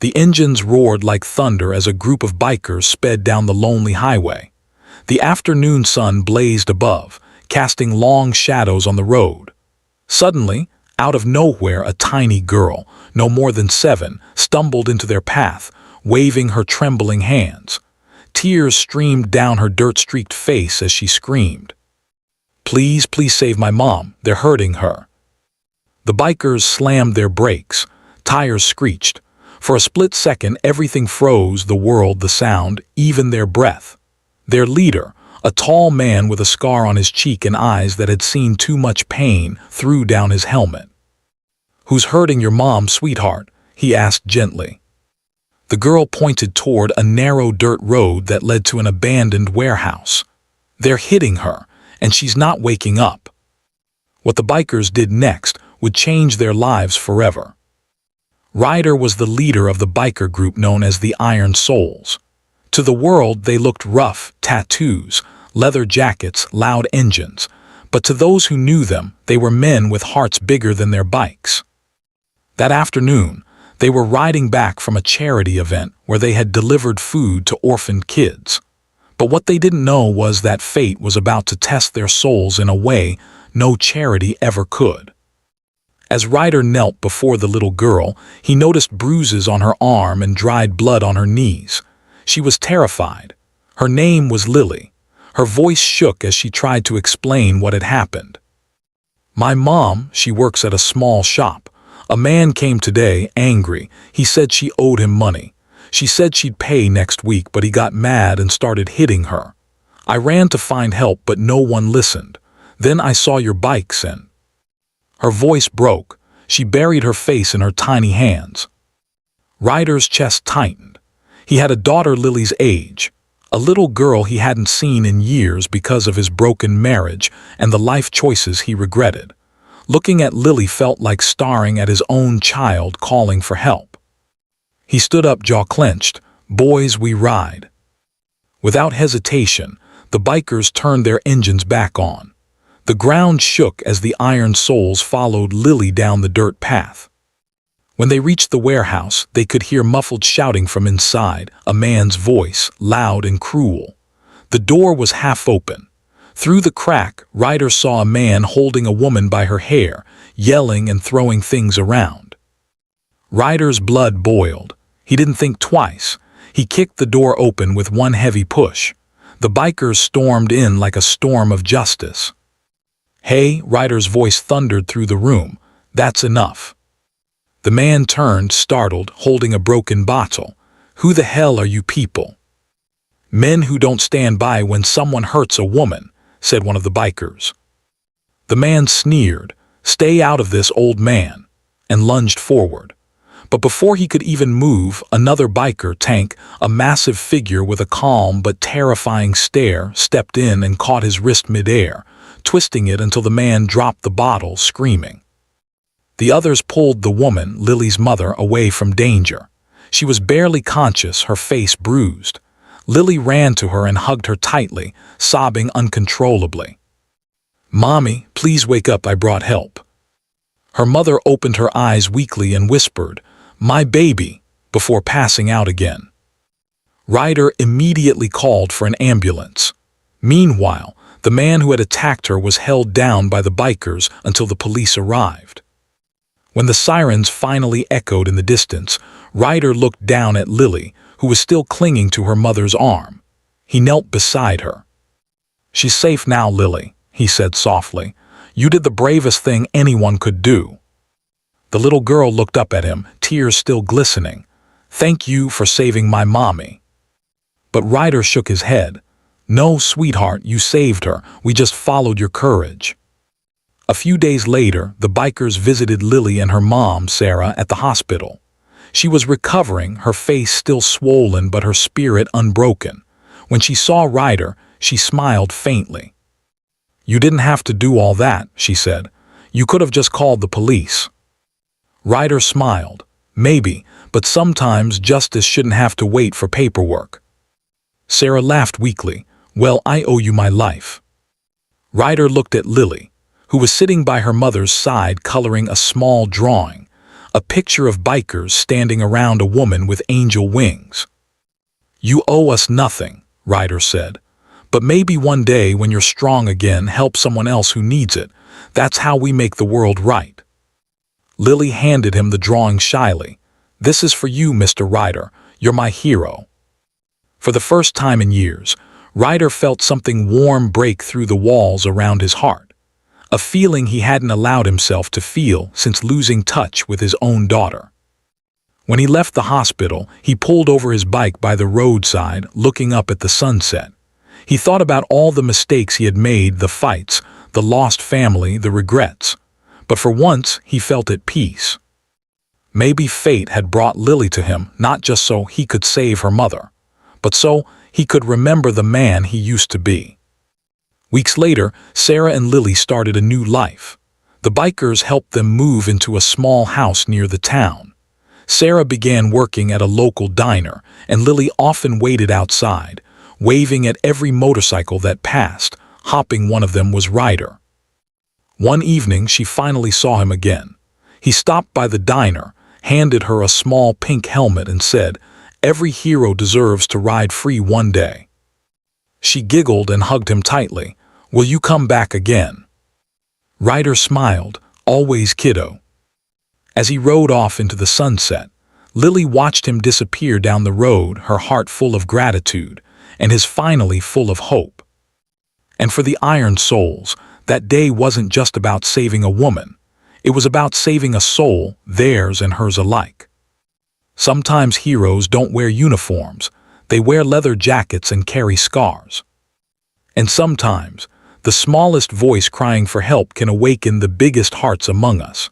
The engines roared like thunder as a group of bikers sped down the lonely highway. The afternoon sun blazed above, casting long shadows on the road. Suddenly, out of nowhere, a tiny girl, no more than 7, stumbled into their path, waving her trembling hands. Tears streamed down her dirt-streaked face as she screamed, "Please, please save my mom, they're hurting her." The bikers slammed their brakes. Tires screeched. For a split second, everything froze, the world, the sound, even their breath. Their leader, a tall man with a scar on his cheek and eyes that had seen too much pain, threw down his helmet. "Who's hurting your mom, sweetheart?" he asked gently. The girl pointed toward a narrow dirt road that led to an abandoned warehouse. "They're hitting her, and she's not waking up." What the bikers did next would change their lives forever. Ryder was the leader of the biker group known as the Iron Souls. To the world, they looked rough: tattoos, leather jackets, loud engines. But to those who knew them, they were men with hearts bigger than their bikes. That afternoon, they were riding back from a charity event where they had delivered food to orphaned kids. But what they didn't know was that fate was about to test their souls in a way no charity ever could. As Ryder knelt before the little girl, he noticed bruises on her arm and dried blood on her knees. She was terrified. Her name was Lily. Her voice shook as she tried to explain what had happened. "My mom, she works at a small shop. A man came today, angry. He said she owed him money. She said she'd pay next week, but he got mad and started hitting her. I ran to find help, but no one listened. Then I saw your bikes and—" Her voice broke. She buried her face in her tiny hands. Ryder's chest tightened. He had a daughter Lily's age, a little girl he hadn't seen in years because of his broken marriage and the life choices he regretted. Looking at Lily felt like staring at his own child calling for help. He stood up, jaw clenched. "Boys, we ride." Without hesitation, the bikers turned their engines back on. The ground shook as the Iron Souls followed Lily down the dirt path. When they reached the warehouse, they could hear muffled shouting from inside, a man's voice, loud and cruel. The door was half open. Through the crack, Ryder saw a man holding a woman by her hair, yelling and throwing things around. Ryder's blood boiled. He didn't think twice. He kicked the door open with one heavy push. The bikers stormed in like a storm of justice. "Hey," Ryder's voice thundered through the room. "That's enough." The man turned, startled, holding a broken bottle. "Who the hell are you people?" "Men who don't stand by when someone hurts a woman," said one of the bikers. The man sneered, "Stay out of this, old man," and lunged forward. But before he could even move, another biker tank, a massive figure with a calm but terrifying stare, stepped in and caught his wrist midair, twisting it until the man dropped the bottle, screaming. The others pulled the woman, Lily's mother, away from danger. She was barely conscious, her face bruised. Lily ran to her and hugged her tightly, sobbing uncontrollably. "Mommy, please wake up, I brought help." Her mother opened her eyes weakly and whispered, "My baby," before passing out again. Ryder immediately called for an ambulance. Meanwhile, the man who had attacked her was held down by the bikers until the police arrived. When the sirens finally echoed in the distance, Ryder looked down at Lily, who was still clinging to her mother's arm. He knelt beside her. "She's safe now, Lily," he said softly. "You did the bravest thing anyone could do." The little girl looked up at him, tears still glistening. "Thank you for saving my mommy." But Ryder shook his head. "No, sweetheart, you saved her. We just followed your courage." A few days later, the bikers visited Lily and her mom, Sarah, at the hospital. She was recovering, her face still swollen but her spirit unbroken. When she saw Ryder, she smiled faintly. "You didn't have to do all that," she said. "You could have just called the police." Ryder smiled. "Maybe, but sometimes justice shouldn't have to wait for paperwork." Sarah laughed weakly. "Well, I owe you my life." Ryder looked at Lily, who was sitting by her mother's side coloring a small drawing. a picture of bikers standing around a woman with angel wings. "You owe us nothing," Ryder said. "But maybe one day when you're strong again, help someone else who needs it. That's how we make the world right." Lily handed him the drawing shyly. "This is for you, Mr. Ryder. You're my hero." For the first time in years, Ryder felt something warm break through the walls around his heart, a feeling he hadn't allowed himself to feel since losing touch with his own daughter. When he left the hospital, he pulled over his bike by the roadside, looking up at the sunset. He thought about all the mistakes he had made, the fights, the lost family, the regrets. But for once, he felt at peace. Maybe fate had brought Lily to him, not just so he could save her mother, but so he could remember the man he used to be. Weeks later, Sarah and Lily started a new life. The bikers helped them move into a small house near the town. Sarah began working at a local diner, and Lily often waited outside, waving at every motorcycle that passed. Hopping one of them was Ryder. One evening, she finally saw him again. He stopped by the diner, handed her a small pink helmet and said, "Every hero deserves to ride free one day." She giggled and hugged him tightly. "Will you come back again?" Ryder smiled, "Always, kiddo." As he rode off into the sunset, Lily watched him disappear down the road, her heart full of gratitude, and his finally full of hope. And for the Iron Souls, that day wasn't just about saving a woman. It was about saving a soul, theirs and hers alike. Sometimes heroes don't wear uniforms. They wear leather jackets and carry scars. And sometimes, the smallest voice crying for help can awaken the biggest hearts among us.